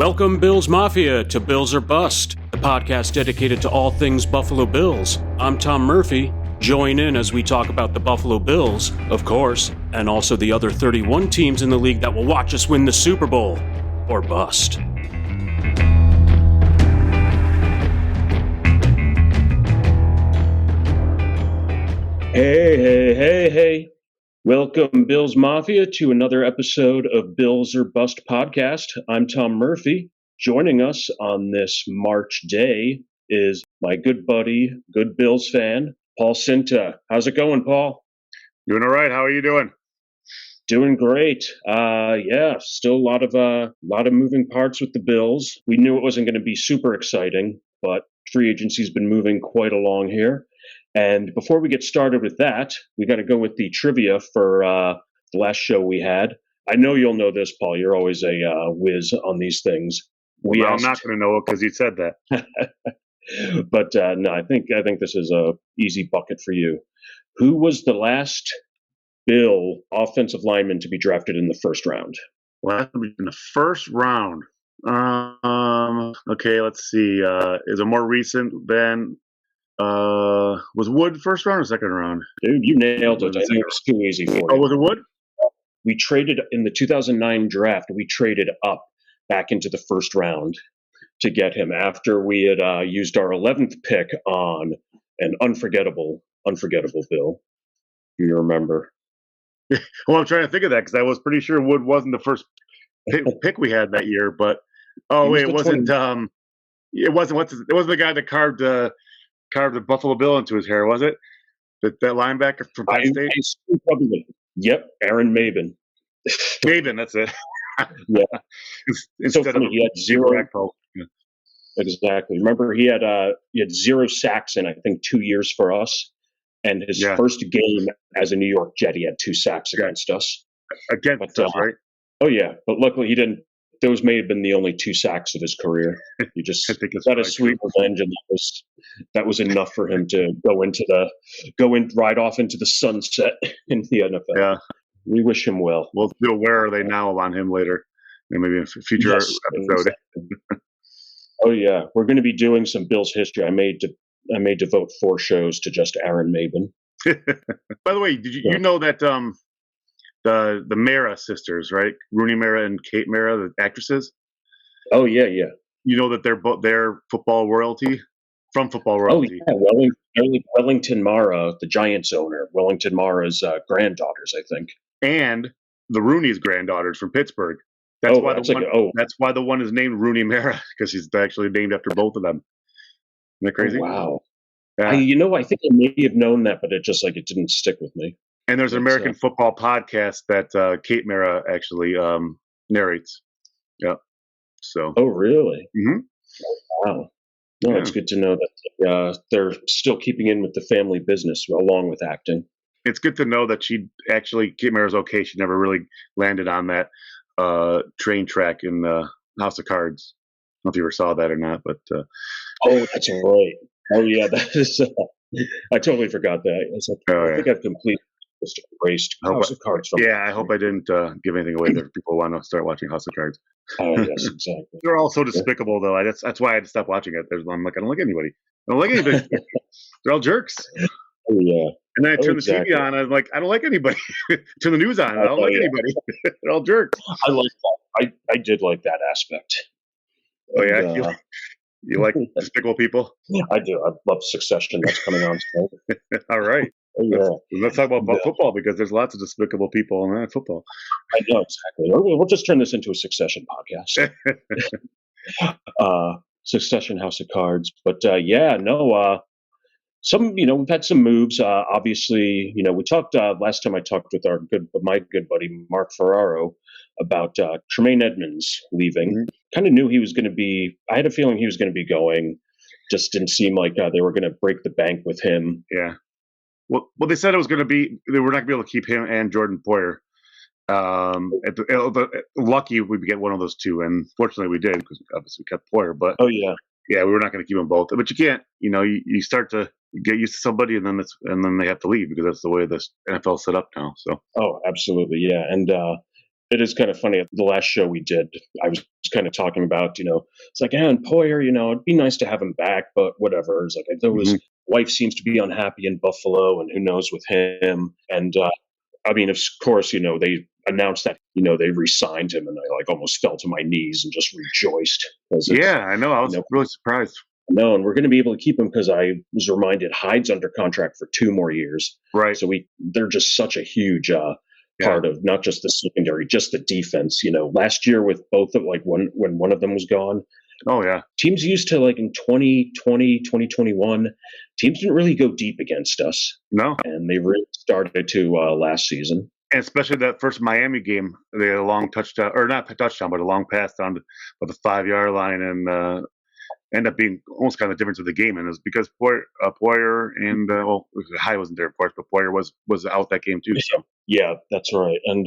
Welcome, Bills Mafia, to Bills or Bust, the podcast dedicated to all things Buffalo Bills. I'm Tom Murphy. Join in as we talk about the Buffalo Bills, of course, and also the other 31 teams in the league that will watch us win the Super Bowl or bust. Hey. Welcome, Bills Mafia, to another episode of Bills or Bust podcast. I'm Tom Murphy. Joining us on this March day is my good buddy, good Bills fan, Paul Scinta. How's it going, Paul? Doing all right. How are you doing? Doing great. Still a lot of moving parts with the Bills. We knew it wasn't going to be super exciting, but free agency's been moving quite along here. And before we get started with that, we got to go with the trivia for the last show we had. I know you'll know this, Paul. You're always a whiz on these things. I'm not going to know it because you said that. But no, I think this is a easy bucket for you. Who was the last Bill offensive lineman to be drafted in the first round? Well, in the first round. Okay, let's see. Is it more recent than? Was Wood first round or second round? Dude, you nailed it. I think it was too easy for you. Oh, was it Wood? We traded in the 2009 draft. We traded up back into the first round to get him after we had used our 11th pick on an unforgettable Bill. Do you remember? Well, I'm trying to think of that because I was pretty sure Wood wasn't the first pick we had that year. But it wasn't the guy that carved the Buffalo Bill into his hair, was it? That linebacker from Penn State? Probably. Yep, Aaron Maben. Maben, that's it. Yeah. Instead so funny, of he had zero. Yeah. Exactly. Remember, he had 0 sacks in, I think, 2 years for us. And his first game as a New York Jet, he had 2 sacks against us. Against us, right? Oh, yeah. But luckily, he didn't. Those may have been the only 2 sacks of his career. He just got a sweet revenge, and that was enough for him to ride off into the sunset in the NFL. Yeah, we wish him well. We'll do Where Are They Now on him later, maybe in a future episode. Oh yeah, we're going to be doing some Bills history. I may devote 4 shows to just Aaron Maben. By the way, did you know that the Mara sisters, right? Rooney Mara and Kate Mara, the actresses. Oh yeah. You know that they're football royalty from football royalty. Oh yeah, Wellington Mara, the Giants owner. Wellington Mara's granddaughters, I think. And the Rooney's granddaughters from Pittsburgh. That's why the one is named Rooney Mara, because he's actually named after both of them. Isn't that crazy? Oh, wow. Yeah. I think I may have known that, but it didn't stick with me. And there's an American football podcast that Kate Mara actually narrates. Yeah. So. Oh, really? Mm-hmm. Wow. No, it's good to know that they're still keeping in with the family business along with acting. It's good to know that Kate Mara's okay. She never really landed on that train track in House of Cards. I don't know if you ever saw that or not, but. Oh, that's right. Oh, yeah. That is. I totally forgot that. I think I've completely just erased House of Cards from. Yeah, I hope I didn't give anything away that people want to start watching House of Cards. Oh, yes, exactly. They're all so despicable, though. That's why I had to stop watching it. I'm like, I don't like anybody. They're all jerks. Oh, yeah. And then I turn the TV on, and I'm like, I don't like anybody. Turn the news on, I don't like anybody. They're all jerks. I like that. I did like that aspect. Oh, yeah? You like despicable people? I do. I love Succession. That's coming on today. All right. Oh, yeah. Let's talk about football, because there's lots of despicable people in football. I know, exactly. We'll just turn this into a Succession podcast. Succession, House of Cards. But we've had some moves. Obviously, we talked last time I talked with my good buddy Mark Ferraro about Tremaine Edmonds leaving. Mm-hmm. Kind of knew he was going to be. I had a feeling he was going to be going. Just didn't seem like they were going to break the bank with him. Yeah. Well, they said it was going to be. They were not going to be able to keep him and Jordan Poyer. Lucky we get one of those two, and fortunately we did, because obviously we kept Poyer. But we were not going to keep them both. But you can't. You start to get used to somebody, and then they have to leave, because that's the way this NFL is set up now. So. Oh, absolutely, yeah, and It is kind of funny. The last show we did, I was kind of talking about, it's like, and Poyer, it'd be nice to have him back, but whatever. It's like, though his Hmm. wife seems to be unhappy in Buffalo, and who knows with him. And I mean, of course, they announced that, they re-signed him, and I like almost fell to my knees and just rejoiced because it's, Yeah, I know. I you was know, really surprised. no, and we're going to be able to keep him because I was reminded Hyde's under contract for 2 more years. Right. So they're just such a huge Yeah. part of not just the secondary, just the defense. Last year with both of like when one of them was gone, Oh yeah. teams used to like in 2020, 2021, teams didn't really go deep against us, No. and they really started to last season. And especially that first Miami game, they had a long touchdown, or not a touchdown, but a long pass down to the 5 yard line, and ended up being almost kind of the difference of the game. And it was because Poyer and well, High wasn't there, of course, but Poyer was out that game too. So Yeah, that's right. And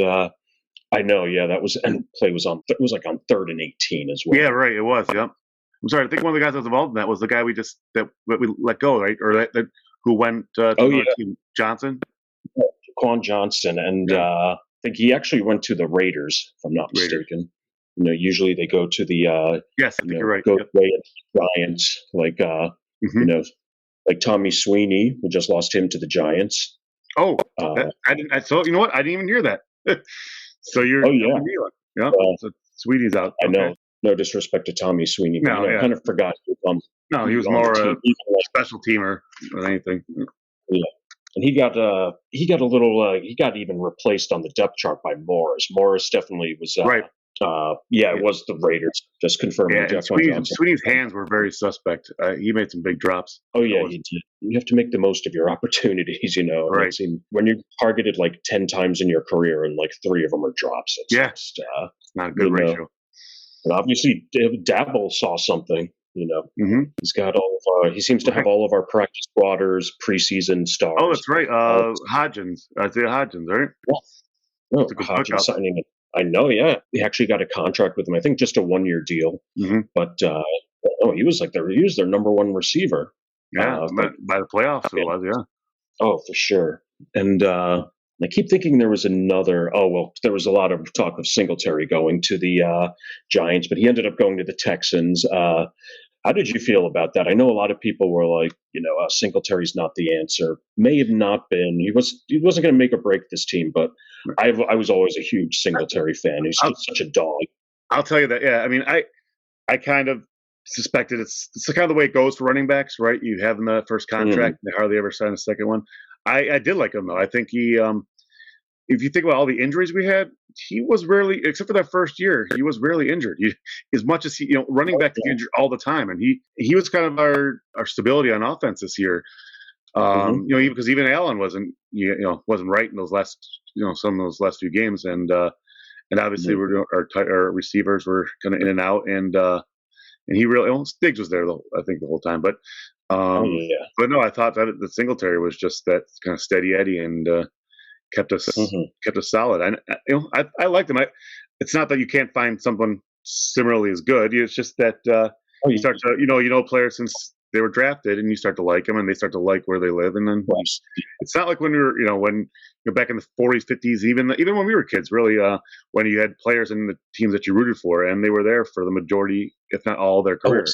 I know, yeah, that was and play was on. It was like on 3rd and 18 as well. yeah, right, it was. Yep. I'm sorry. I think one of the guys that was involved in that was the guy that we let go, right, or that who went to Oh another yeah, team, Johnson. Quan Johnson, and Yeah, I think he actually went to the Raiders, if I'm not Raiders. mistaken. Usually they go to the Yes, I think you're right. go Yep. way at the Giants, like you Hmm. know, like Tommy Sweeney. We just lost him to the Giants. Oh, Uh, I didn't. I saw. You know what? I didn't even hear that. So you're oh yeah, telling me, like, yeah. uh, So Sweetie's out. I Okay. know. No disrespect to Tommy Sweeney, but No, yeah. kind of forgot No, he he was was on the more team. a special teamer than anything. Yeah. And he got a little he got even replaced on the depth chart by Morris. Morris definitely was Right. yeah, Yeah. it was the Raiders. Just confirming Yeah, and Jaquan Johnson. Sweeney's hands were very suspect. He made some big drops. Oh That yeah, was he did. You have to make the most of your opportunities, and right. it seemed when you're targeted like 10 times in your career and like three of them are drops, it's Yeah, just it's not a good you know. ratio. And obviously Dabble saw something. Hmm. He's got all of he seems to have Right. all of our practice squatters, preseason Oh, stars. that's right. All Hodgins, Isaiah Hodgins, right? Oh, It's a good Hodgins pickup. signing it. I know, yeah. He actually got a contract with him. I think just a 1 year deal. Hmm. But he was he was their number one receiver. Yeah, Like by the playoffs it was. Yeah. oh, for sure. And I keep thinking there was another. Oh well, there was a lot of talk of Singletary going to the Giants, but he ended up going to the Texans. How did you feel about that? I know a lot of people were like, Singletary's not the answer. May have not been. He wasn't going to make or break this team, but I was always a huge Singletary fan. He's I'll, just such a dog. I'll tell you that. Yeah, I mean, I kind of suspected it's the kind of the way it goes for running backs, right? You have them the first Mhm. contract, they hardly ever sign a second one. I did like him though. I think he, if you think about all the injuries we had, he was rarely, except for that first year, he was rarely injured. As much as he, running Oh, back to yeah. injured all the time, and he was kind of our stability on offense this year. Mhm. Because even Allen wasn't right in those last, some of those last few games, and obviously Mhm. our receivers were kind of in and out, and he really, Stiggs was there I think the whole time, Oh, um, yeah. but no, I thought that the Singletary was just that kind of steady Eddie, and kept us Mhm. kept us solid. I liked him. It's not that you can't find someone similarly as good. It's just that Oh, you yeah. start to players since they were drafted, and you start to like them, and they start to like where they live, and then Right. it's not like when we were when you're back in the 40s, 50s, even when we were kids, really, when you had players in the teams that you rooted for, and they were there for the majority, if not all, their Oh, career,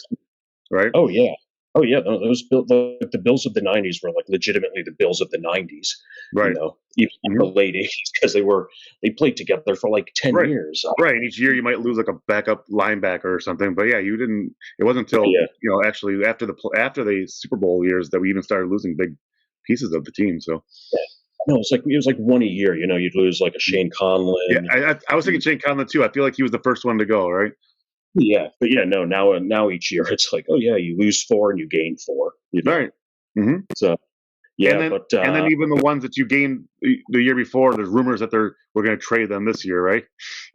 right? oh yeah. Oh yeah. Those the Bills of the '90s were like legitimately the Bills of the '90s. Right. Even in the Hmm. late '80s because they played together for like 10 Right. years. Right. And each year you might lose like a backup linebacker or something. But yeah, you didn't. It wasn't Oh, until yeah. actually after the Super Bowl years that we even started losing big pieces of the team. So No, it was like one a year. You'd lose like a Shane yeah, Conlon. I was thinking Shane Conlon too. I feel like he was the first one to go. Right. Yeah, but yeah, no. Now each year it's like, oh yeah, you lose four and you gain four. Right. Hmm. So And yeah, then but and then even the ones that you gained the year before, there's rumors that we're going to trade them this year, right?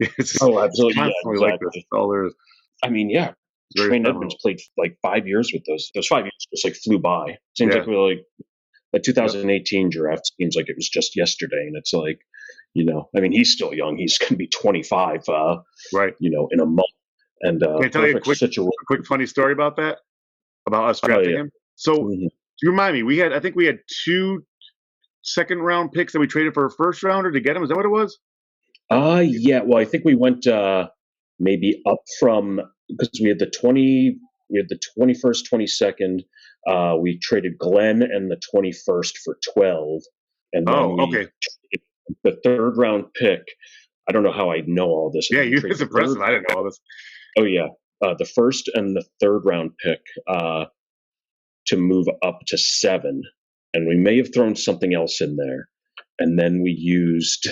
oh, It's absolutely, yeah, constantly like this. exactly. All there is. I mean, yeah, It's very Trent Edmonds ephemeral. played like 5 years with those 5 years just like flew by. Seems Yeah. like we're like the Yep. 2018 draft seems like it was just yesterday, and it's like, I mean, he's still young. He's going to be 25, Right. in a month, and Can I tell you a perfect quick situation. a quick funny story about that? About us Oh drafting yeah. him. So Mhm. you remind me, I think we had two second round picks that we traded for a first rounder to get him. Is that what it was? Yeah. Well, I think we went maybe up from because we had the 21st, 22nd. We traded Glenn and the 21st for 12, and then Oh, we okay. the third round pick. I don't know how I know all this. I Yeah, think we you traded it's the third. impressive. I didn't know all this. Oh yeah, the first and the third round pick to move up to 7, and we may have thrown something else in there, and then we used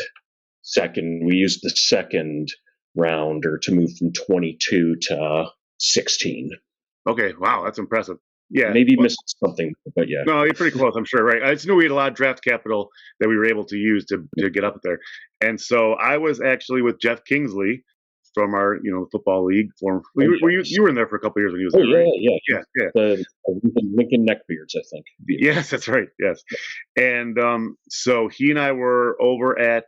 the second rounder to move from 22 to 16. Okay, wow, that's impressive. Yeah, Maybe missed something, but yeah. no, you're pretty close, I'm sure, right? I just knew we had a lot of draft capital that we were able to use to get up there. And so I was actually with Jeff Kingsley from our, football league. Oh You yes. were in there for a couple of years when he was Oh there, yeah, right? yeah. Yeah, yeah. The Lincoln Neckbeards, I think. Yes, that's right. Yes. And so he and I were over at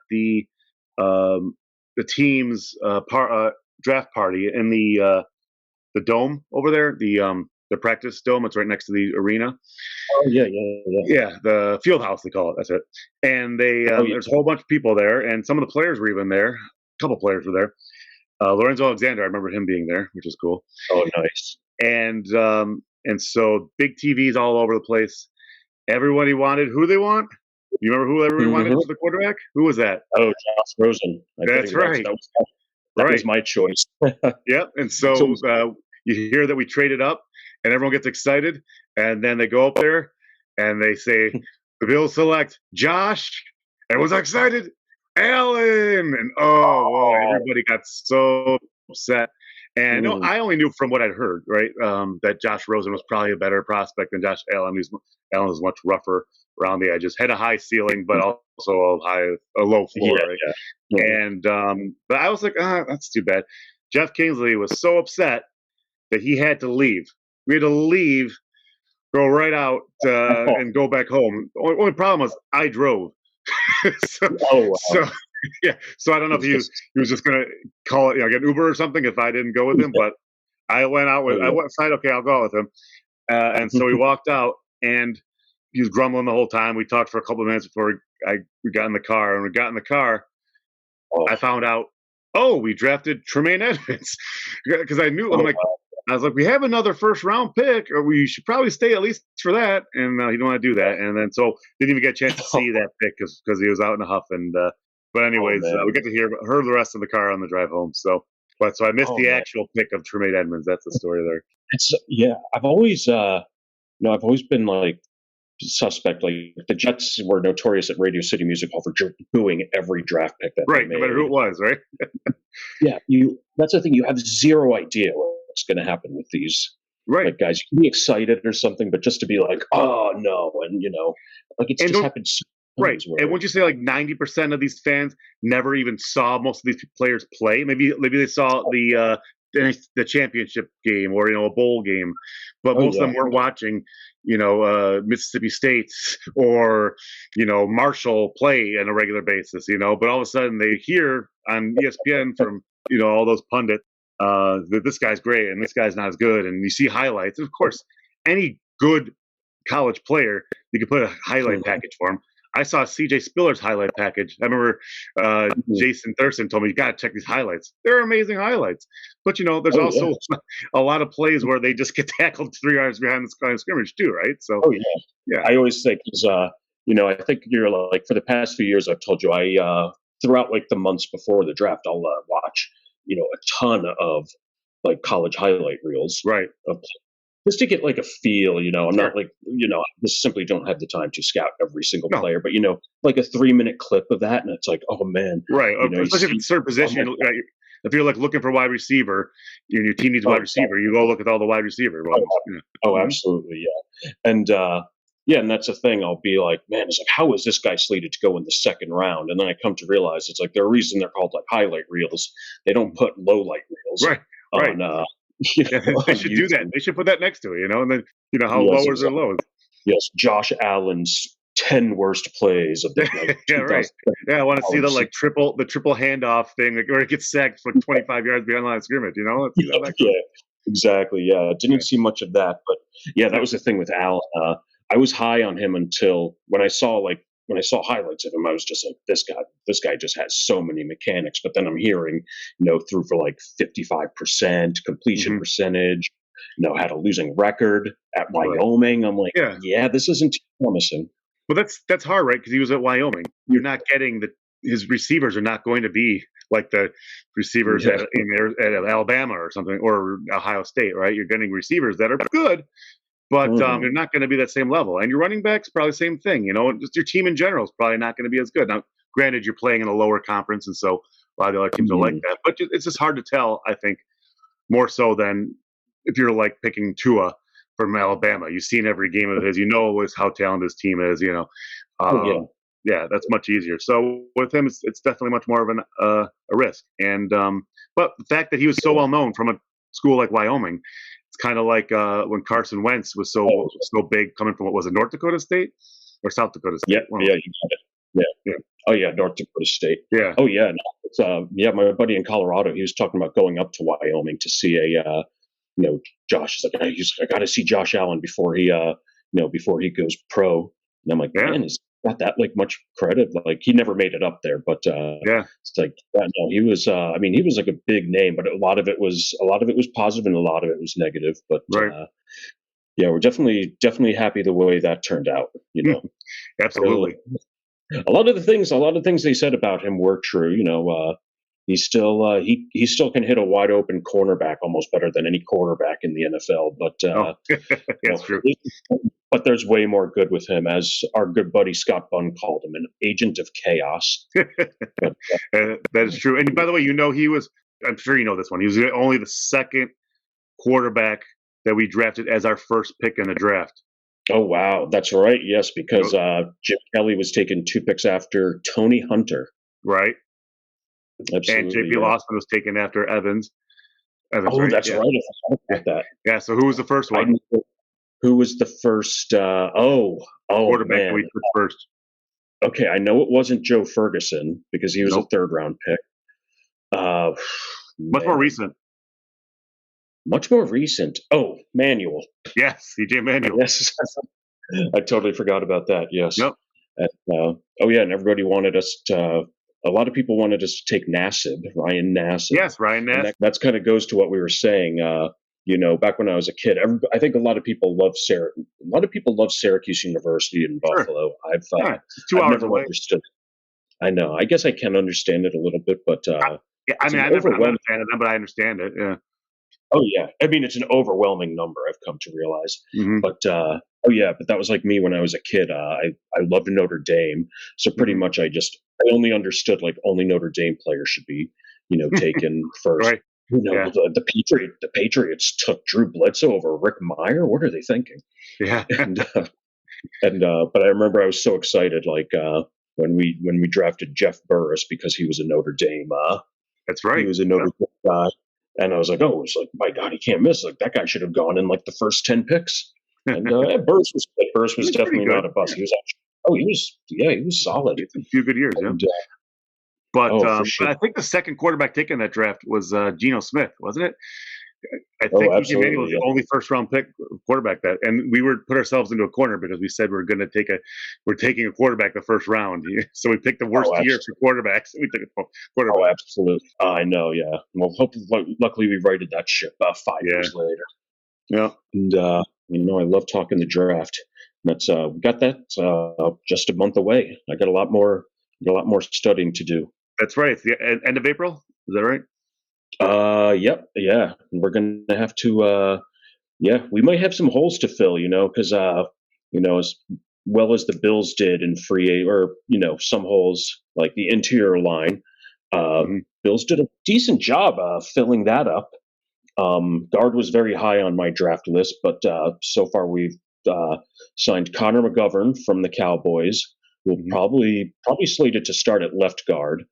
um, the team's draft party in the dome over there, the practice dome. It's right next to the arena. Oh yeah, yeah, yeah. Yeah, the field house they call it. That's it. And Oh yeah. there's a whole bunch of people there, and some of the players were even there. A couple players were there. Lorenzo Alexander, I remember him being there, which is cool. Oh nice. And so big TVs all over the place. Everybody wanted who they want. You remember who everybody wanted Hmm. for the quarterback? Who was that? Oh, Josh Rosen. I That's think that's right. that Right. was my choice. Yep. And So so you hear that we traded up, and everyone gets excited, and then they go up there and they say, "The Bills select Josh." Everyone's excited. Allen, and oh boy, oh, everybody got so upset. And no, mm, I only knew from what I'd heard, right, that Josh Rosen was probably a better prospect than Josh Allen. Allen was much rougher around the edges, had a high ceiling, but also a low floor, yeah, right? yeah. Yeah. And but I was like, that's too bad. Jeff Kingsley was so upset that he had to leave. We had to leave, go right out, and go back home. Only problem was I drove. so, Oh so wow. yeah. So I don't know if Jesus. he was just gonna call it, get Uber or something if I didn't go with him. But Oh I yeah. went aside. Okay, I'll go with him. And so we walked out, and he was grumbling the whole time. We talked for a couple of minutes before we got in the car. And we got in the car, Oh, I found out, oh, we drafted Tremaine Edmonds because oh wow. I was like, we have another first round pick, or we should probably stay at least for that. And he didn't want to do that. And then so didn't even get a chance to see that pick because he was out in a huff. And but Oh anyways, we man. get to heard the rest of the car on the drive home. So so I missed Oh the man. actual pick of Tremaine Edmonds. That's the story there. It's yeah. I've always I've always been like suspect. Like the Jets were notorious at Radio City Music Hall for booing every draft pick that they Right, no matter who made. it was, right? Yeah, you. That's the thing. You have zero idea what's going to happen with these Right. like guys. You can be excited or something, but just to be like, oh no, and like it's And just don't happened so many Right. times And where wouldn't you say like 90% of these fans never even saw most of these players play? Maybe they saw the championship game or a bowl game, but oh most of yeah, them weren't watching, Mississippi State or Marshall play on a regular basis, but all of a sudden they hear on ESPN from all those pundits that this guy's great and this guy's not as good, and you see highlights. And of course, any good college player, you can put a highlight package for him. I saw CJ Spiller's highlight package. I remember mhm. Jason Thurston told me, you got to check these highlights. They're amazing highlights. But, there's Oh yeah, also a lot of plays where they just get tackled 3 yards behind the line of scrimmage, too, right? So, oh yeah. yeah, I always think is I think you're like for the past few years I've told you throughout like the months before the draft I'll watch a ton of like college highlight reels right. of just to get like a feel. I'm not Sure. like I just simply don't have the time to scout every single No, player, but like a 3-minute clip of that, and it's like, oh man, right. you Especially if see, it's a certain oh my position. If you're like looking for wide receiver, your team needs a oh wide receiver, you go look at all the wide receiver oh, ones. oh Mhm. absolutely, yeah, and yeah, and that's the thing. I'll be like, man, it's like, how is this guy slated to go in the second round? And then I come to realize it's like the reason they're called like highlight reels. They don't put low light reels Right, right. on Yeah, they on should do that. YouTube. They should put that next to it, and then how Yes, low is their exactly. lows. Yes, Josh Allen's 10 worst plays of the Yeah, right. 2000 Yeah, I want to see college season. the triple handoff thing, like where it gets sacked for 25 yards beyond the line of scrimmage. Let's see how that goes. Yeah, exactly. Yeah, Yeah, didn't see much of that, but yeah, that yeah, was the thing with Allen. I was high on him until when I saw like when I saw highlights of him, I was just like, this guy just has so many mechanics. But then I'm hearing, threw for like 55% completion Hmm. percentage, had a losing record at Right. Wyoming. I'm like, Yeah. yeah, this isn't too promising. Well, that's hard, right? Because he was at Wyoming. You're not getting his receivers are not going to be like the receivers Yeah. at Alabama or something, or Ohio State, right? You're getting receivers that are good, but Mhm. they're not going to be that same level. And your running backs probably the same thing. Just your team in general is probably not going to be as good. Now, granted, you're playing in a lower conference, and so a lot of the other teams are like Mhm. that. But it's just hard to tell. I think more so than if you're like picking Tua from Alabama. You've seen every game of his. You know how talented his team is. Oh yeah. Um, yeah, that's much easier. So with him, it's definitely much more of a risk. And but the fact that he was so well known from a school like Wyoming, it's kind of like when Carson Wentz was so big coming from what was it, North Dakota State or South Dakota Yeah, State? One of yeah, you got it. Yeah. them. Oh yeah, North Dakota State. Yeah, Oh yeah, no, it's, yeah. My buddy in Colorado, he was talking about going up to Wyoming to see Josh. He's like, I got to see Josh Allen before he goes pro. And I'm like, yeah, man, he's got that like much credit. Like he never made it up there, but yeah, it's like, yeah, no, he was. I mean, he was like a big name, but a lot of it was positive and a lot of it was negative. But right. yeah, we're definitely happy the way that turned out. Absolutely. A lot of the things they said about him were true. He still can hit a wide open cornerback almost better than any quarterback in the NFL. But Oh, you that's know, true. but there's way more good with him, as our good buddy Scott Bunn called him, an agent of chaos. But That is true. And by the way, he was. I'm sure you know this one. He was only the second quarterback that we drafted as our first pick in the draft. oh wow, that's right. Yes, You because know, Jim Kelly was taken 2 picks after Tony Hunter. right? And Absolutely, J.P. yeah. Lawson was taken after Evans. Evans, Oh, right? that's Yeah. right. I forgot Yeah. about that. Yeah. So who was the first I one? knew who was the first. Oh Quarterback that we man. took first. Okay, I know it wasn't Joe Ferguson because he was a Nope. third round pick. Uh, Much more man, recent. much more recent. Oh, Manuel. Yes, C.J. Manuel. Yes, I totally forgot about that. Yes. Yep. And, oh yeah, and everybody wanted us to. A lot of people wanted us to take Nassib, Ryan Nassib, Yes, Ryan and Nass. that's kind of goes to what we were saying. Back when I was a kid, I think a lot of people love A lot of people love Syracuse University in Sure. Buffalo. Yeah, it's 2 I've hours never away. understood. I know. I guess I can understand it a little bit, but Yeah, I it's mean, an I'm not a overwhelming. fan of them, but I understand it. Yeah. Oh yeah, I mean it's an overwhelming number. I've come to realize, Hmm. but oh yeah, but that was like me when I was a kid. I loved Notre Dame, so pretty Hmm. much I only understood like only Notre Dame players should be taken first. Right. Yeah. The Patriots took Drew Bledsoe over Rick Meyer. What are they thinking? Yeah. And but I remember I was so excited like when we drafted Jeff Burris because he was a Notre Dame. That's He right. was a Notre Dame guy. And I was like, oh, it's like, my God, he can't miss. Like that guy should have gone in like the first 10 picks. And He yeah, Burris was was pretty definitely good. not a bust. He was actually, oh, he was solid. It's a few good years, yeah. And But oh, for but sure. I think the second quarterback taken in that draft was Geno Smith, wasn't it? I Oh, think EJ Manuel was absolutely. the Yeah. only first round pick quarterback that, and we were put ourselves into a corner because we said we're taking a quarterback the first round. So we picked the worst Oh, year for quarterbacks. We took a oh, quarterback. absolutely. I know. Yeah. Well, luckily we righted that ship 5 years Yeah, later. yeah, And I love talking the draft. That's we got that just a month away. I got a lot more studying to do. that's right. It's the end of April. Is that right? Yep, yeah. We're gonna have to. Yeah, we might have some holes to fill. Because as well as the Bills did in or some holes like the interior line. Uh, Hmm. Bills did a decent job filling that up. Guard was very high on my draft list, but so far we've uh, signed Connor McGovern from the Cowboys. We'll Hmm. probably slated to start at left guard,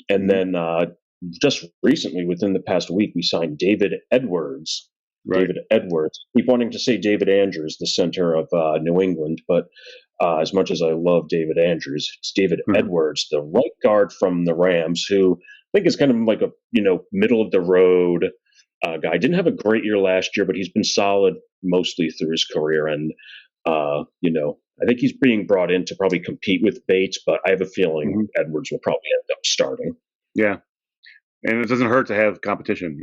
and Hmm. then just recently, within the past week, we signed David Edwards. Right. David Edwards. Keep wanting to say David Andrews, the center of New England, but as much as I love David Andrews, it's David Mhm. Edwards, the right guard from the Rams, who I think is kind of like a middle of the road guy. Didn't have a great year last year, but he's been solid mostly through his career, and I think he's being brought in to probably compete with Bates, but I have a feeling hmm Edwards will probably end up starting. Yeah, and it doesn't hurt to have competition.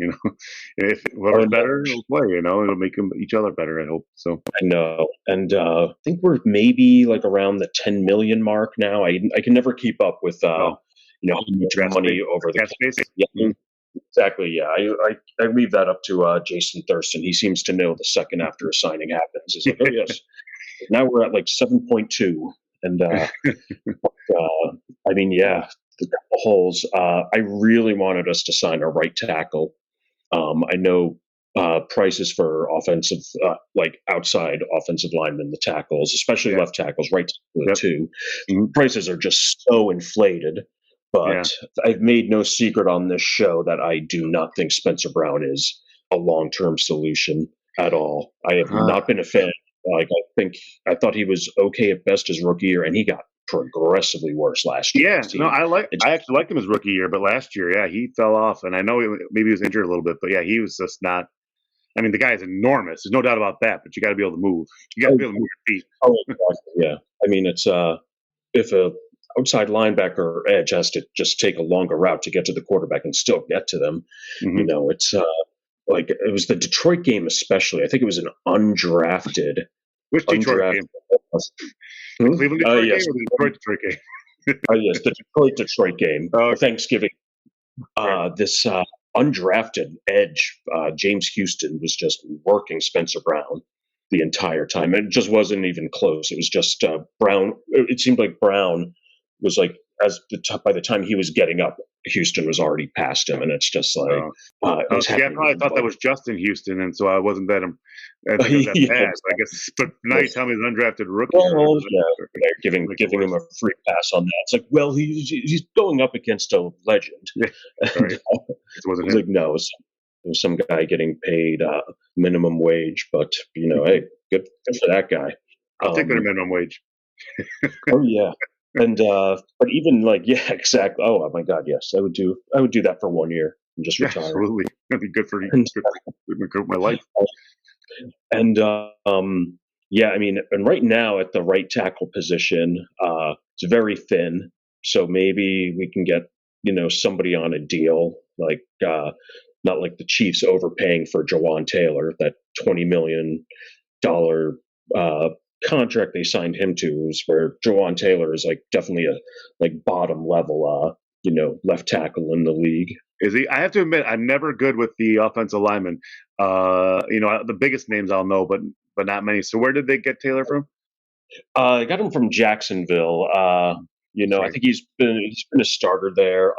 If Oh, whoever's no, better will play. It'll make them each other better. I hope so. I know, and I think we're maybe like around the 10 million mark now. I can never keep up with Oh, how much cap space. money over the Cap space. yeah, Mhm. exactly. Yeah, I leave that up to Jason Thurston. He seems to know the second after a signing happens. He's like, oh yes, now we're at like 7.2, and I mean, yeah, the couple holes. I really wanted us to sign a right tackle. I know prices for offensive, like outside offensive linemen, the tackles, especially Yeah. left tackles, right tackle Yep. too. Mhm. Prices are just so inflated. Yeah. But I've made no secret on this show that I do not think Spencer Brown is a long-term solution at all. I have Uh, not been a fan. Like I thought he was okay at best his rookie year, and he got progressively worse last year. yeah. No, It's I actually liked him his rookie year, but last year, yeah, he fell off, and I know maybe he was injured a little bit, but yeah, he was just not. I mean, the guy is enormous. There's no doubt about that. But you got to be able to move. You got to oh, be able to move your feet. oh, exactly, yeah. I mean, it's if a outside linebacker or edge has to just take a longer route to get to the quarterback and still get to them, hmm it's like it was the Detroit game especially. I think it was an Which Detroit undrafted. game? The Hmm? Cleveland Detroit game Yes, or the Detroit game? yes, the Detroit game, Oh, the okay. Thanksgiving. Right. This undrafted edge, James Houston, was just working Spencer Brown the entire time. It just wasn't even close. It was just Brown. It seemed like Brown was like by the time he was getting up, Houston was already past him, and it's just like Uh, it was See, I happening. probably thought that was Justin Houston, and so I wasn't that. I think I was that Yeah, bad. I exactly. guess. But now you tell me he's an undrafted rookie, or Well, does yeah, it they're make it giving him worse? a free pass on that. It's like, well, he's going up against a legend, Yeah. and Right. It wasn't it's him. like, no, it was some guy getting paid minimum wage, but hey, good for that guy. I'll take their Um, minimum wage. oh yeah, and but even like, yeah, exactly. Oh my God, yes, I would do that for 1 year and just Yeah, retire. absolutely. That'd be good for And good for my life. and yeah, I mean, and right now at the right tackle position, it's very thin. So maybe we can get somebody on a deal like not like the Chiefs overpaying for Jawan Taylor, that $20 million contract they signed him to, is where Jawan Taylor is like definitely a like bottom level left tackle in the league. Is he? I have to admit, I'm never good with the offensive linemen. The biggest names I'll know, but not many. So where did they get Taylor from? I got him from Jacksonville. I Sorry. think he's been a starter there.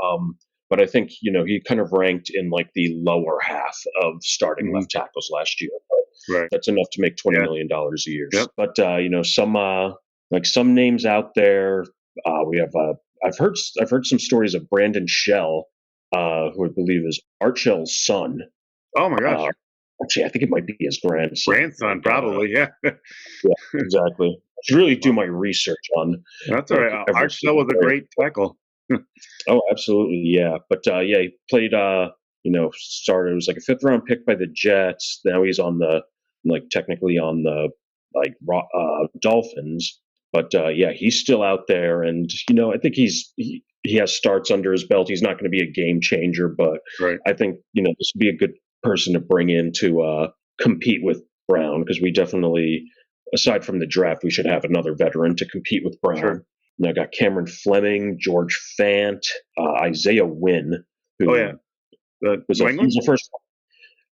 But I think he kind of ranked in like the lower half of starting hmm left tackles last year. But Right. that's enough to make Yeah. $20 million a year. Yep. But some like some names out there. We have I've heard some stories of Brandon Shell, who I believe is Art Shell's son. Oh my Uh, gosh, Actually, I think it might be his grandson. grandson probably. Yeah. Yeah, exactly. I should really do Wow. my research on That's all like right. every Art Shell single was a player. great tackle. Oh, absolutely, yeah. But yeah, he played. Started. It was like a fifth round pick by the Jets. Now he's on the technically on the Dolphins. But yeah, he's still out there, and I think he has starts under his belt. He's not going to be a game changer, but Right. I think this would be a good person to bring in to compete with Brown, because we definitely, aside from the draft, we should have another veteran to compete with Brown. Sure. And I got Cameron Fleming, George Fant, Isaiah Wynn, Oh yeah. who New he was England. the first.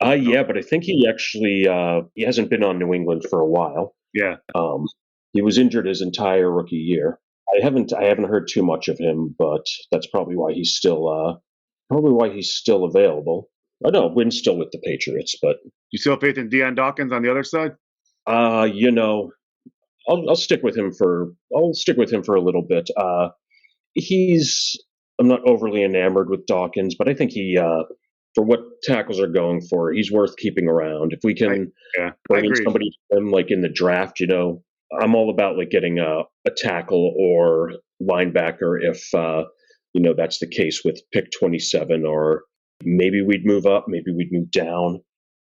No. Yeah, but I think he actually he hasn't been on New England for a while. Yeah. Um, he was injured his entire rookie year. I haven't heard too much of him, but that's probably why he's still available. I know Wynn's still with the Patriots, but You still have faith in Deion Dawkins on the other side? uh, you know, I'll stick with him for a little bit. He's I'm not overly enamored with Dawkins, but I think he for what tackles are going for, he's worth keeping around. If we I can Yeah. I bring in agree. somebody like in the draft, I'm all about like getting a tackle or linebacker if that's the case with pick 27, or maybe we'd move up, maybe we'd move down.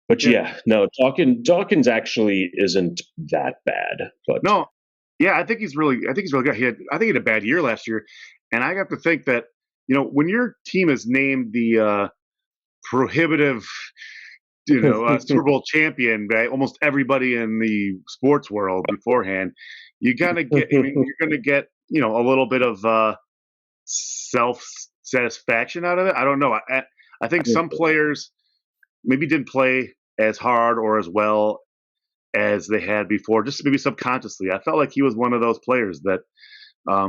But Yeah. yeah, no, Dawkins actually isn't that bad. But No. Yeah, I think he's really good. I think he had a bad year last year, and I have to think that when your team is named the prohibitive, Super Bowl champion by almost everybody in the sports world beforehand, you gotta get. I mean, you're gonna get a little bit of self satisfaction out of it. I don't know. I think some players maybe didn't play as hard or as well as they had before, just maybe subconsciously. I felt like he was one of those players that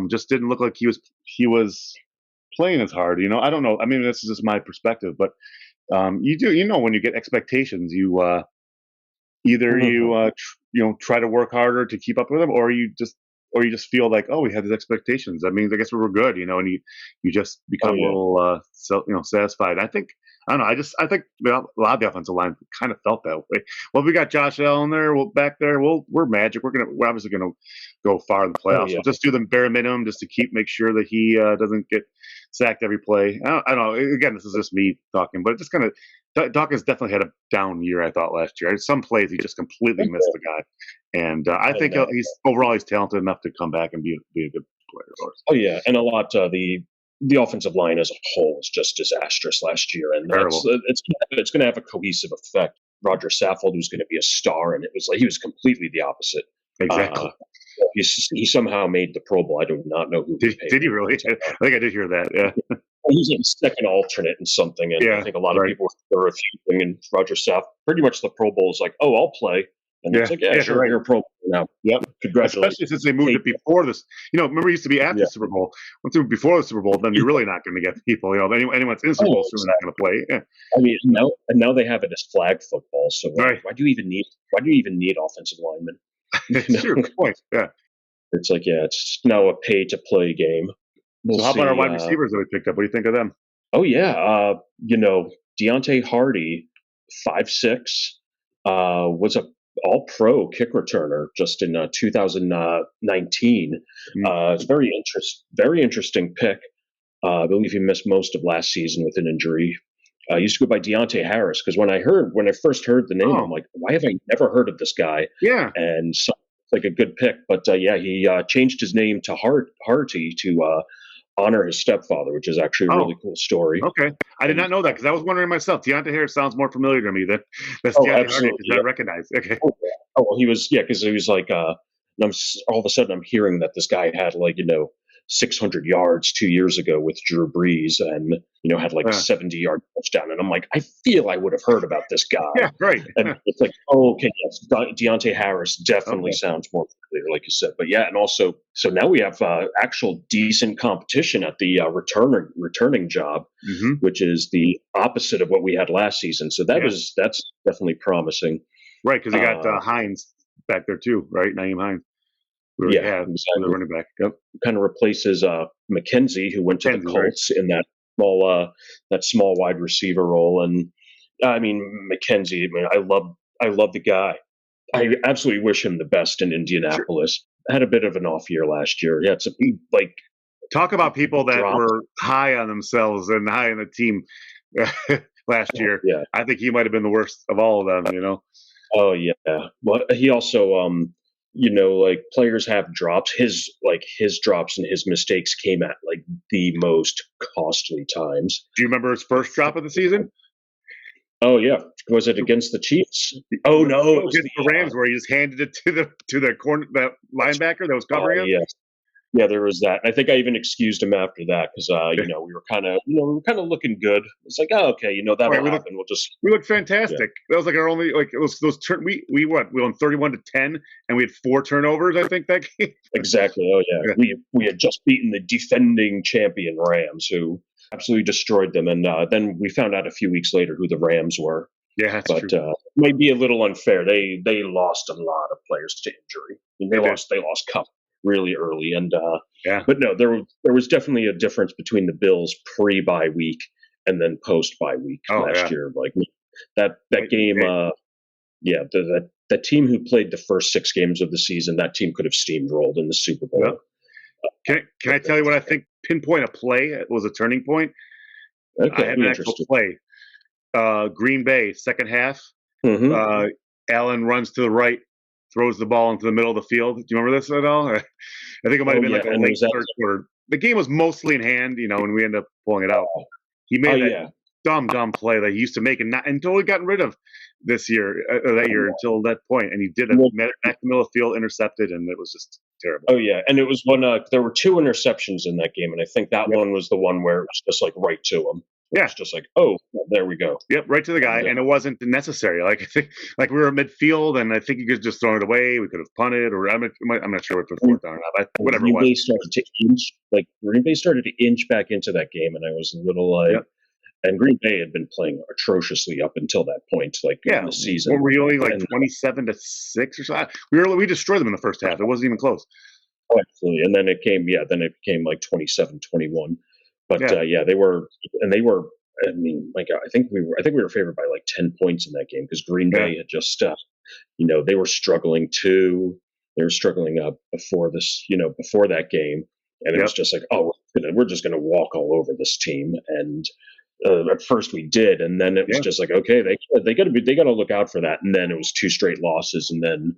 just didn't look like he was playing as hard. I don't know. I mean, this is just my perspective, but when you get expectations, you either try to work harder to keep up with them, or you just feel like, oh, we had these expectations. That means I guess we were good, and you just Oh become a yeah. little satisfied. I don't know. I think a lot of the offensive line kind of felt that way. Well, we got Josh Allen there, back there. We're Magic. We're obviously gonna go far in the Oh playoffs. yeah. We'll just do the bare minimum just to make sure that he doesn't get sacked every play. I don't know. Again, this is just me talking, but it just kind of Dawkins definitely had a down year. I thought last year. Some plays he just completely missed the guy, and I think And he's talented enough to come back and be a good player. Of course. oh yeah, and a lot the offensive line as a whole was just disastrous last year, and that's Terrible. it's going to have a cohesive effect. Roger Saffold was going to be a star, and it was like he was completely the opposite. Uh, Exactly. he somehow made the Pro Bowl. I do not know who Did, paid did he him, really? but I think I did hear that. Yeah. he's a second alternate in something, and I Yeah. think a lot of Right. people were refusing. And Roger Saff, pretty much the Pro Bowl is like, oh, I'll play, and it's Yeah. like, yeah, Yeah. sure, Right. you're a Pro Bowl now. Yep. Especially Congratulations. since they moved Take it before this. Remember it used to be after yeah. the Super Bowl. Once it was before the Super Bowl, then you're really not going to get people. Anyone's in the Super Bowl Oh, is certainly not going to play. Yeah. I mean, now they have it as flag football. So Right. why do you even need offensive linemen? It's true. Good point. Yeah. It's like yeah, it's now a pay to play game. We'll So how about our see. wide receivers that we picked up? What do you think of them? Oh yeah, Deontay Hardy, 5'6", was a All Pro kick returner just in 2019. Mm. It's very interesting pick. I believe he missed most of last season with an injury. Used to go by Deontay Harris because when I first heard the name, I'm Oh, like, why have I never heard of this guy? yeah. And so it's like a good pick, but yeah, he changed his name to Harty to honor his stepfather, which is actually a Oh, really cool story. okay. I did And not know that because I was wondering myself. Deontay Harris sounds more familiar to me than that's oh, Deontay Hardy because absolutely, I yeah. recognize. Okay. Oh, yeah. Oh, well, he was yeah, because he was like, and all of a sudden I'm hearing that this guy had like 600 yards 2 years ago with Drew Brees, and had like a Uh, 70-yard touchdown, and I'm like, I feel I would have heard about this guy, yeah. Right. and it's like, oh, okay, yes, Deontay Harris definitely Okay. sounds more familiar, like you said, but yeah, and also, so now we have actual decent competition at the returning job, Hmm. which is the opposite of what we had last season. So Yeah. that's definitely promising. Right. Because they got Uh, Hines back there too, right? Naeem Hines. We already yeah, have the exactly. running back. Yep. Kind of replaces McKenzie, who went to the Kenzie, right? Colts in that small wide receiver role. And I mean McKenzie. I mean, I love the guy. I absolutely wish him the best in Sure. Indianapolis. Had a bit of an off year last year. Yeah, it's like Talk about people that dropped. were high on themselves and high on the team last year. Yeah. I think he might have been the worst of all of them. Oh yeah. Well, he also like players have drops. His drops and his mistakes came at like the most costly times. Do you remember his first drop of the season? Oh yeah, was it against the Chiefs? Oh No, no, it was against the Rams, where he just handed it to the corner, the linebacker that was covering him. yes, yeah, there was that. I think I even excused him after that because we were kind of looking good. It's like, oh okay, Right, that'll we looked happen. We'll just we looked yeah, fantastic. That was like our only it was those turn. We won 31-10, and we had 4 turnovers. I think that game. exactly. Oh yeah, Yeah, we had just beaten the defending champion Rams, who absolutely destroyed them, and then we found out a few weeks later who the Rams were. yeah, that's But true. might be a little unfair. They lost a lot of players to injury. I mean, They did. they lost Cup really early, and Yeah. but no, there was definitely a difference between the Bills pre bye week and then post bye week Oh last yeah. year. Like that Night and game, day. yeah, the team who played the first 6 games of the season, that team could have steamrolled in the Super Yep. Bowl. Can I tell you what I think? Pinpoint a play was a turning point. I Okay, I'd had be an actual interested. play. Green Bay second half. Hmm. Uh, Allen runs to the right throws the ball into the middle of the field. Do you remember this at all? I think it might Oh have been yeah, like a and late was that? third quarter. The game was mostly in hand, and we ended up pulling it out. He Oh made that yeah, dumb play that he used to make and totally gotten rid of this year, that year until that point, and he did a back the middle of the field, intercepted, and it was just terrible. oh yeah, and it was one. There were two interceptions in that game, and I think that Yep. one was the one where it was just like right to him. It Yeah. was just like, oh, well, there we go. Yep, right to the guy, and it wasn't necessary. Like I think, like we were midfield, and I think he could just thrown it away. We could have punted, or I'm not sure if it was fourth down or not. But whatever it Green was. Bay started to Green Bay started to inch back into that game, and I was a little like, Yep. and Green Bay had been playing atrociously up until that point, like in the season. Were we only like 27-6 or something? We destroyed them in the first half. It wasn't even close. Oh, absolutely. And then it became like 27-21. But Yeah. they were. I mean, my God, I think we were favored by like 10 points in that game because Green Bay had just, they were struggling too. They were struggling up before before that game, and it was just like, oh, we're just going to walk all over this team. And at first we did, and then it was just like, okay, they got to look out for that. And then it was two straight losses, and then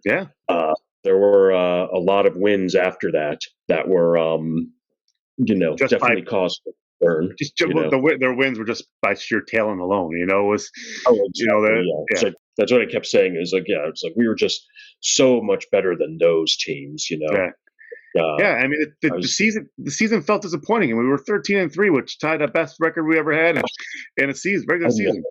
there were a lot of wins after that were Just definitely caused burn. Their wins were just by sheer talent alone. It was, So that's what I kept saying is like, it's like we were just so much better than those teams. I mean, the season felt disappointing, and we were 13-3, which tied the best record we ever had in a regular season.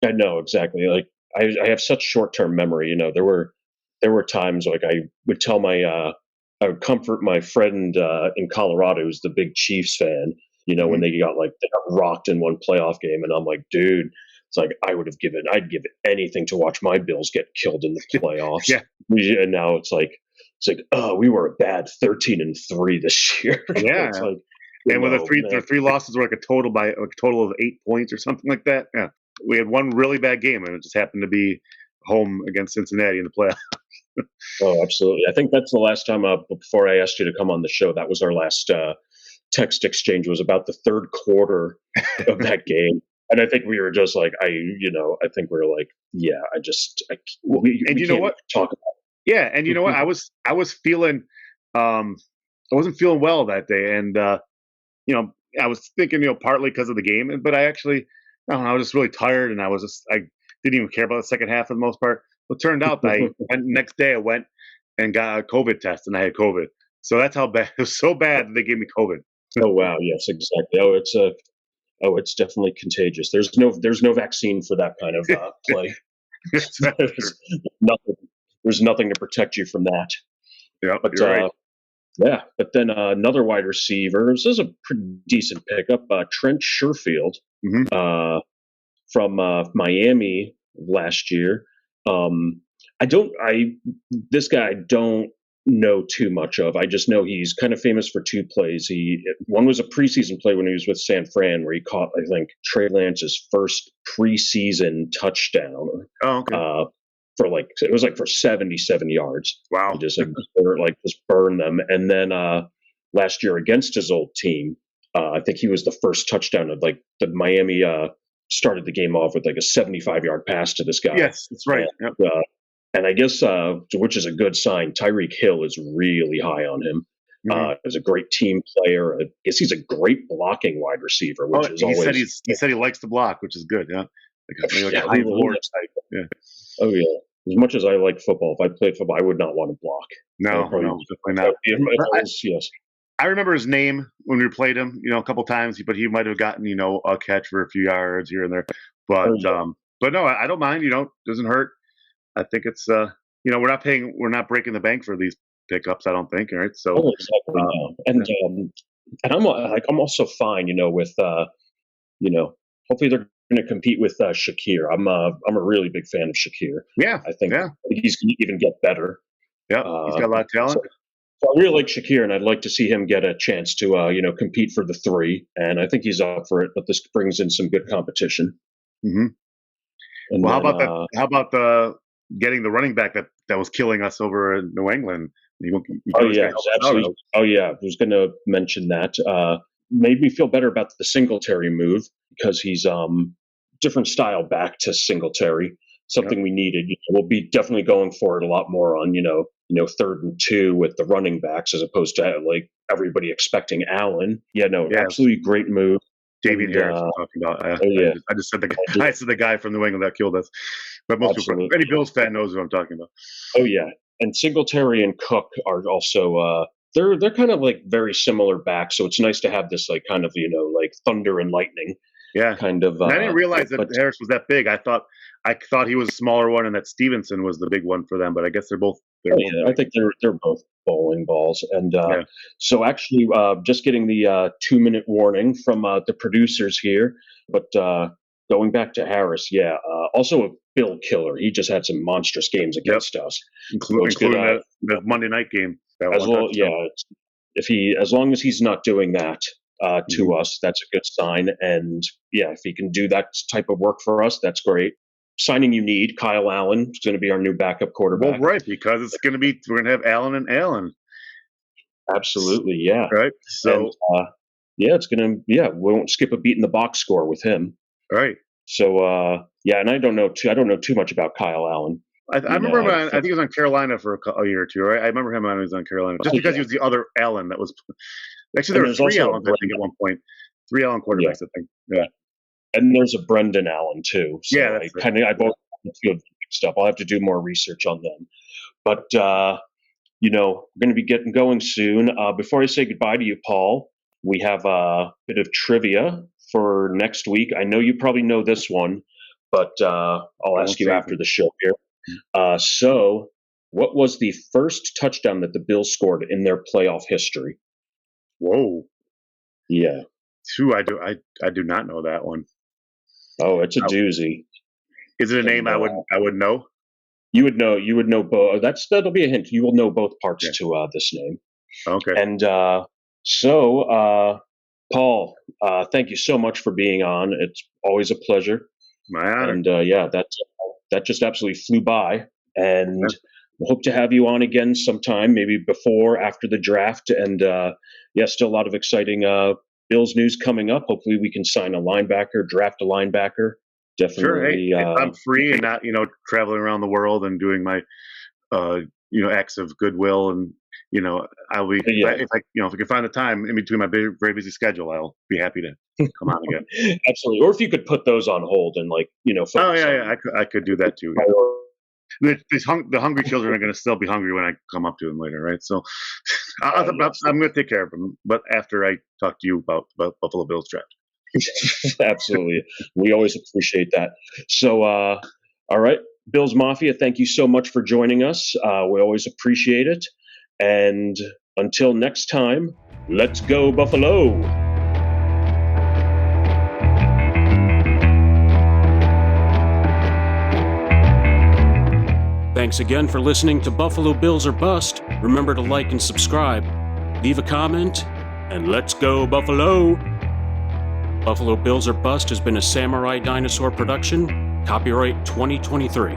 I know exactly. Like I have such short-term memory. There were times like I would tell I would comfort my friend in Colorado who's the big Chiefs fan. When they got rocked in one playoff game, and I'm like, dude, it's like I'd give anything to watch my Bills get killed in the playoffs. And now it's like, oh, we were a bad 13-3 this year. Yeah, it's like, and with their three losses were like a total of 8 points or something like that. Yeah, we had one really bad game, and it just happened to be home against Cincinnati in the playoffs. Oh, absolutely. I think that's the last time before I asked you to come on the show. That was our last text exchange. Was about the third quarter of that game. And I think we were just like, I think we were like, you know what? Talk about it. Yeah, and you know what? I was feeling, I wasn't feeling well that day, and I was thinking, partly because of the game, but I actually, I was just really tired, and I didn't even care about the second half for the most part. But it turned out that next day I went and got a COVID test, and I had COVID. So that's how bad it was. So bad that they gave me COVID. Oh wow! Yes, exactly. It's definitely contagious. There's no vaccine for that kind of play. There's nothing to protect you from that. Yeah, but you're right. Yeah, but then another wide receiver. This is a pretty decent pickup. Trent Sherfield from Miami last year. This guy I don't know too much of. I just know he's kind of famous for two plays. One was a preseason play when he was with San Fran, where he caught, I think, Trey Lance's first preseason touchdown. Oh, okay. For 77 yards. Wow. He just just burn them. And then last year against his old team, I think he was the first touchdown of the Miami started the game off with a 75-yard pass to this guy. Yes, that's right. And I guess, which is a good sign, Tyreek Hill is really high on him. As a great team player. I guess he's a great blocking wide receiver, which is always. He said he likes to block, which is good. Yeah. Yeah. Oh yeah. As much as I like football, if I played football, I would not want to block. No, definitely not. Yes. I remember his name when we played him, a couple times, but he might have gotten, a catch for a few yards here and there. But no, I don't mind. Doesn't hurt. I think it's we're not breaking the bank for these pickups. I don't think. All right. So exactly. And I'm also fine. With hopefully they're going to compete with Shakir. I'm a really big fan of Shakir. Yeah, I think he's going to even get better. Yeah, he's got a lot of talent. So I really like Shakir, and I'd like to see him get a chance to compete for the 3. And I think he's up for it. But this brings in some good competition. Mm-hmm. Well, how about getting the running back that was killing us over in New England? Absolutely. Oh yeah, I was going to mention that. Made me feel better about the Singletary move because he's different style back to Singletary. something we needed. We'll be definitely going for it a lot more on, 3rd and 2 with the running backs as opposed to like everybody expecting Allen. Yeah, no, Yeah. absolutely great move. Davian And, Harris, I'm talking about. yeah. I just said the guy from New England that killed us. But most people, any Bills fan knows who I'm talking about. Oh yeah, and Singletary and Cook are also they're kind of like very similar backs, so it's nice to have this like kind of like thunder and lightning. Yeah, kind of. And I didn't realize that Harris was that big. I thought he was a smaller one, and that Stevenson was the big one for them. But I guess they're both. Yeah, I think they're both bowling balls, and so actually, just getting the 2-minute warning from the producers here. But going back to Harris, also a Bill killer. He just had some monstrous games against us, including the Monday night game. As well, as long as he's not doing that to us, that's a good sign. And if he can do that type of work for us, that's great. Signing you need, Kyle Allen is going to be our new backup quarterback. Well, right, because we're going to have Allen and Allen. Absolutely, yeah. Right. So, and, it's going to, we won't skip a beat in the box score with him. Right. So, and I don't know too much about Kyle Allen. I remember him. I think he was on Carolina for a year or two, right? I remember him when he was on Carolina, just because he was the other Allen that was. Actually, there were 3 Allens, I think, at one point. 3 Allen quarterbacks, I think. Yeah. And there's a Brendan Allen too. So I both feel mixed up. I'll have to do more research on them. But we're going to be getting going soon. Before I say goodbye to you, Paul, we have a bit of trivia for next week. I know you probably know this one, but I'll ask you after the show here. So, what was the first touchdown that the Bills scored in their playoff history? Whoa. Yeah. I do not know that one. Oh, it's a doozy. Is it a name I would know? You would know both. That'll be a hint. You will know both parts to this name. Okay. And Paul, thank you so much for being on. It's always a pleasure. My honor. And that just absolutely flew by. And we hope to have you on again sometime, maybe before, after the draft. And still a lot of exciting Bills news coming up. Hopefully we can sign a linebacker, draft a linebacker. Definitely. Sure. Hey, if I'm free and not, traveling around the world and doing my, acts of goodwill, and I'll be if I can find the time in between my very busy schedule, I'll be happy to come on again. Absolutely. Or if you could put those on hold and I could do that too. The hungry children are going to still be hungry when I come up to them later, right? So I'm going to take care of them, but after I talk to you about Buffalo Bills draft. Absolutely. We always appreciate that. So, all right, Bills Mafia, thank you so much for joining us. We always appreciate it. And until next time, let's go Buffalo. Thanks again for listening to Buffalo Bills or Bust. Remember to like and subscribe, leave a comment, and let's go Buffalo! Buffalo Bills or Bust has been a Samurai Dinosaur production, copyright 2023.